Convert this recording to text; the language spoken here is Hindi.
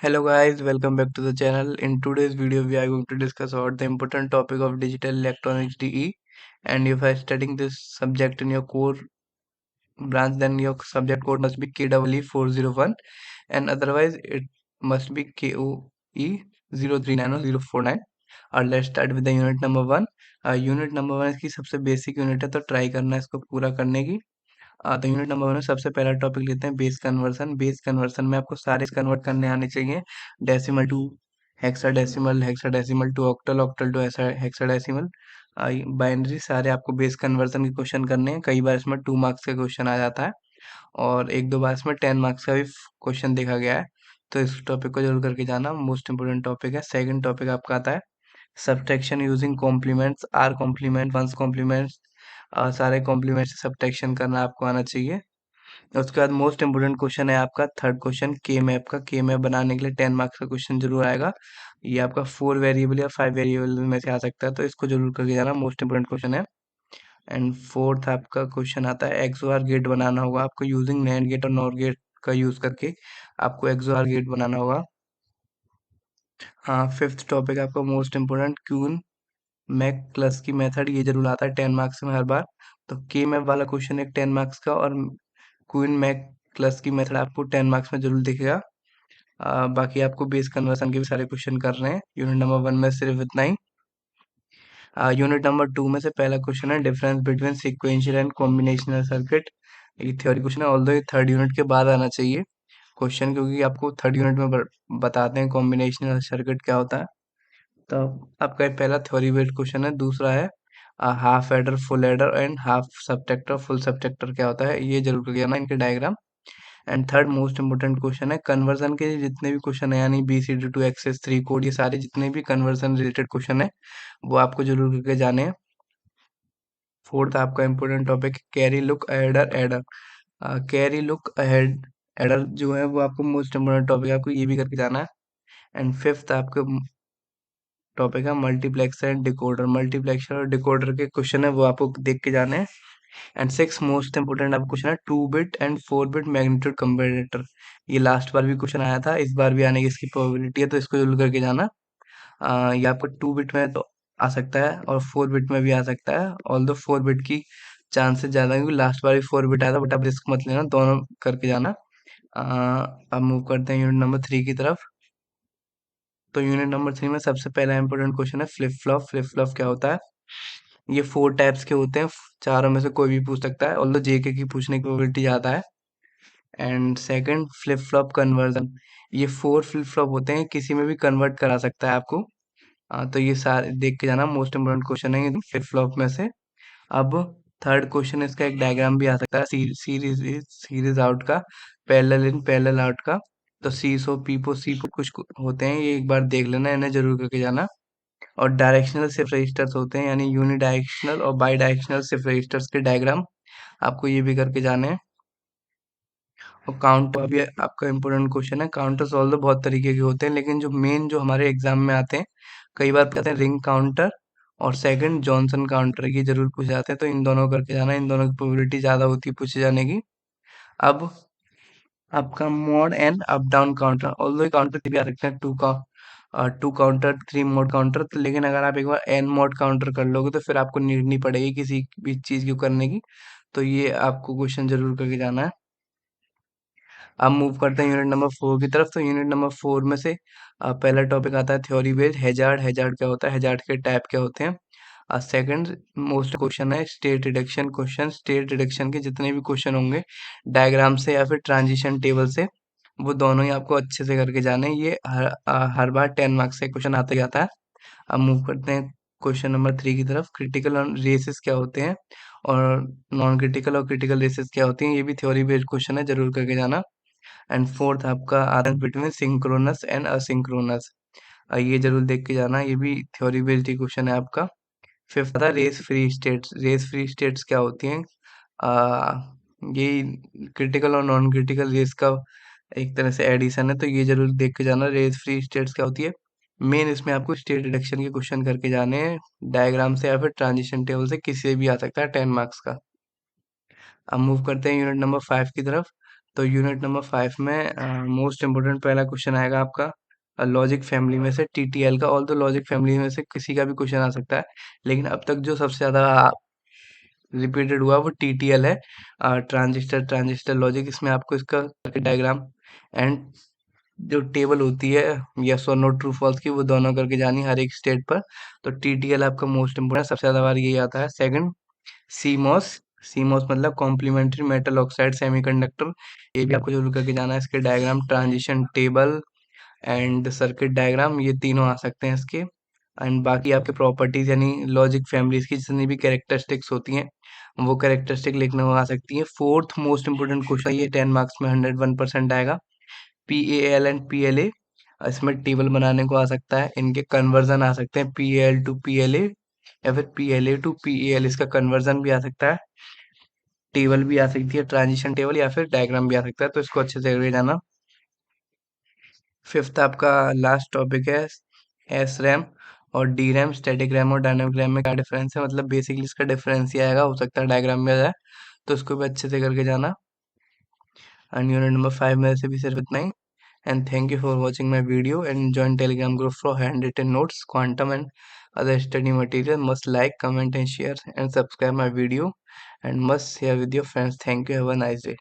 Hello guys, welcome back to the channel. In today's video, we are going to discuss about the important topic of digital electronics DE. And if I studying this subject in your core branch, then your subject code must be KEE 401, and otherwise it must be KOE 039 or 049. और let's start with the unit number one. Unit number one इसकी सबसे बेसिक यूनिट है, तो ट्राई करना है इसको पूरा करने की। तो यूनिट नंबर वन में सबसे पहला टॉपिक लेते हैं बेस कन्वर्सन। बेस कन्वर्सन में आपको सारे कन्वर्ट करने आने चाहिए। Decimal to hexadecimal, hexadecimal to octal, octal to hexadecimal, binary, सारे आपको बेस कन्वर्सन के क्वेश्चन करने हैं। कई बार इसमें 2 मार्क्स का क्वेश्चन आ जाता है और एक दो बार इसमें 10 मार्क्स का भी क्वेश्चन देखा गया है। तो इस टॉपिक को जरूर करके जाना, मोस्ट इंपोर्टेंट टॉपिक है। सेकंड टॉपिक आपका आता है subtraction using complements, r complement, one's complements, सारे कॉम्प्लीमेंट से सब्ट्रैक्शन करना आपको आना चाहिए। उसके बाद मोस्ट इंपोर्टेंट क्वेश्चन है आपका थर्ड क्वेश्चन के मैप का। के मैप बनाने के लिए 10 मार्क्स का क्वेश्चन जरूर आएगा। ये आपका 4 वेरिएबल या 5 वेरिएबल में से आ सकता है, तो इसको जरूर करके जाना, मोस्ट इंपोर्टेंट क्वेश्चन है। एंड फोर्थ आपका क्वेश्चन आता है एक्सओआर गेट बनाना होगा आपको यूजिंग नैंड गेट और नॉर गेट का यूज करके आपको एक्सओआर गेट बनाना होगा। हाँ, फिफ्थ टॉपिक आपका मोस्ट इंपोर्टेंट क्यून मैक क्लस की मेथड, ये जरूर आता है 10 मार्क्स में हर बार। तो के मैप वाला क्वेश्चन एक 10 मार्क्स का, और क्वीन मैक क्लस की मेथड आपको 10 मार्क्स में जरूर दिखेगा। बाकी आपको बेस कन्वर्सन के भी सारे क्वेश्चन कर रहे हैं यूनिट नंबर वन में, सिर्फ इतना ही। यूनिट नंबर टू में से पहला क्वेश्चन है difference between sequential and combinational circuit. ये थ्योरी क्वेश्चन है, ऑल्दो ये थर्ड यूनिट के बाद आना चाहिए क्वेश्चन, क्योंकि आपको थर्ड यूनिट में बताते हैं कॉम्बिनेशनल सर्किट क्या होता है। तो आपका ये पहला थ्योरी बेस्ड क्वेश्चन है। दूसरा है half adder, full adder and half subtractor, full subtractor क्या होता है, ये जरूर करके आना, इनके diagram. And third most important question है कन्वर्जन के जितने भी क्वेश्चन है, यानी BCD टू एक्सेस 3 कोड, ये सारे जितने भी कन्वर्जन रिलेटेड क्वेश्चन है वो आपको जरूर करके जाने हैं। फोर्थ आपका important topic carry look adder adder. Carry look ahead adder जो है वो आपको मोस्ट इंपोर्टेंट टॉपिक है, आपको ये भी करके जाना है। एंड फिफ्थ आपका टॉपिक है मल्टीप्लेक्सर एंड डिकोडर। मल्टीप्लेक्सर और डिकोडर के क्वेश्चन है वो आपको देख के जाने हैं। एंड सिक्स मोस्ट इंपोर्टेंट आपका क्वेश्चन है 2 bit and 4 bit magnitude comparator. ये लास्ट बार भी क्वेश्चन आया था, इस बार भी आने की इसकी प्रोबेबिलिटी है, तो इसको जरूर करके जाना। ये आपको 2 बिट में तो आ सकता है और 4 बिट में भी आ सकता है, ऑल दो 4 बिट की चांसेस ज्यादा है, क्योंकि लास्ट बार भी 4 बिट आया था, बट आप रिस्क मत लेना, दोनों करके जाना। अब मूव करते हैं यूनिट नंबर थ्री की तरफ। तो यूनिट नंबर थ्री में सबसे पहला इंपोर्टेंट क्वेश्चन है फ्लिप फ्लॉप। फ्लिप फ्लॉप क्या होता है? ये 4 टाइप्स के होते हैं, चारों में से कोई भी पूछ सकता है, ऑल्दो जेके की पूछने की प्रोबेबिलिटी ज्यादा है। And second flip flop conversion, ये 4 फ्लिप फ्लॉप होते हैं, किसी में भी कन्वर्ट करा सकता है आपको। तो ये सारे देख के जाना, मोस्ट इंपोर्टेंट क्वेश्चन है ये फ्लिप फ्लॉप में से। अब थर्ड क्वेश्चन, इसका एक डायग्राम भी आ सकता है, सीरीज आउट का, पैरेलल इन पैरेलल आउट का। तो सीसो पीपो सीपो कुछ होते हैं, ये एक बार देख लेना, इन्हें जरूर करके जाना। और डायरेक्शनल शिफ्ट रजिस्टर्स होते हैं, यानी यूनि डायरेक्शनल और बाई डायरेक्शनल शिफ्ट रजिस्टर्स के डायग्राम आपको ये भी करके जाने हैं। और काउंटर भी आपका इंपोर्टेंट क्वेश्चन है। काउंटर्स ऑल्दो बहुत तरीके के होते हैं, लेकिन जो मेन जो हमारे एग्जाम में आते हैं, कई बार कहते हैं रिंग काउंटर और सेकंड जॉनसन काउंटर, ये जरूर पूछे जाते हैं, तो इन दोनों करके जाना, इन दोनों की प्रोबेबिलिटी ज्यादा होती है पूछे जाने की। अब आपका mode and up down counter, although counter भी आ सकते हैं, टू काउंटर, 3 मोड काउंटर, तो लेकिन अगर आप एक बार एन मोड काउंटर कर लोगे तो फिर आपको नीड नहीं पड़ेगी किसी भी चीज को करने की। तो ये आपको क्वेश्चन जरूर करके जाना है। अब मूव करते हैं यूनिट नंबर फोर की तरफ। तो यूनिट नंबर फोर में से पहला टॉपिक आता है थ्योरी बेस्ड हैजार्ड। हैजार्ड क्या होता है, हैजार्ड के टाइप क्या होते हैं। सेकंड मोस्ट क्वेश्चन है state reduction question. State reduction के जितने भी क्वेश्चन होंगे डायग्राम से या फिर ट्रांजिशन टेबल से, वो दोनों ही आपको अच्छे से करके जाने हैं। ये हर बार 10 मार्क्स से क्वेश्चन आता ही आता है। अब मूव करते हैं क्वेश्चन नंबर थ्री की तरफ। क्रिटिकल रेसेस क्या होते हैं और नॉन क्रिटिकल और क्रिटिकल रेसेस क्या होती हैं, ये भी थ्योरी बेस्ड क्वेश्चन है, जरूर करके जाना। एंड फोर्थ आपका आता है बिटवीन सिंक्रोनस एंड असिंक्रोनस, ये जरूर देख के जाना, ये भी थ्योरी बेस्ड ही क्वेश्चन है आपका। फिफ्थ आता है race free states. Race free states क्या होती हैं? आ, ये क्रिटिकल और नॉन क्रिटिकल रेस का एक तरह से एडिशन है, तो ये जरूर देख के जाना रेस फ्री स्टेट्स क्या होती है। मेन इसमें आपको स्टेट रिडक्शन के क्वेश्चन करके जाने हैं, डायग्राम से या फिर ट्रांजिशन टेबल से, किसी से भी आ सकता है, 10 मार्क्स का। अब मूव करते हैं यूनिट नंबर फाइव की तरफ। तो यूनिट नंबर 5 में मोस्ट इम्पोर्टेंट पहला क्वेश्चन आएगा आपका लॉजिक फैमिली में से टीटीएल का। ऑल तो लॉजिक फैमिली में से किसी का भी क्वेश्चन आ सकता है, लेकिन अब तक जो सबसे ज़्यादा रिपीटेड हुआ वो टीटीएल है, ट्रांजिस्टर ट्रांजिस्टर लॉजिक। इसमें आपको इसका सर्किट डायग्राम एंड जो टेबल होती है यस और नो ट्रू फॉल्स की, वो दोनों करके जानी हर एक स्टेट पर। तो टीटीएल आपका मोस्ट इम्पोर्टेंट, सबसे ज़्यादा बार यही आता है। सेकंड सीमॉस, सीमॉस मतलब कॉम्प्लीमेंट्री मेटल ऑक्साइड सेमीकंडक्टर, ये भी आपको जरूर करके जाना है। इसके diagram, transition table and circuit diagram, ये तीनों आ सकते हैं इसके। एंड बाकी आपके प्रॉपर्टीज यानी लॉजिक फैमिलीज की जितनी भी कैरेक्टरिस्टिक्स होती हैं वो कैरेक्टरिस्टिक लिखने में आ सकती है। फोर्थ मोस्ट इंपोर्टेंट क्वेश्चन, ये 10 मार्क्स में 101% आएगा। P A L and P L ए, इसमें टेबल बनाने को आ सकता है, इनके कन्वर्जन आ सकते हैं, P L to P L A या फिर P L A to P A L, इसका कन्वर्जन भी आ सकता है। टेबल भी आ सकती है, ट्रांजिशन टेबल, या फिर डायग्राम भी आ सकता है, तो इसको अच्छे से करके जाना। फिफ्थ आपका लास्ट टॉपिक है एस रैम और डी रैम। स्टैटिक रैम और डायनामिक रैम में क्या डिफरेंस है, मतलब बेसिकली इसका डिफरेंस ही आएगा, हो सकता है डायग्राम में आ जाए, तो इसको भी अच्छे से करके जाना। एंड यूनिट नंबर 5 में से भी सिर्फ इतना ही। And thank you for watching my video and join Telegram group for handwritten notes, quantum and other study material. Must like, comment and share and subscribe my video and must share with your friends. Thank you. Have a nice day.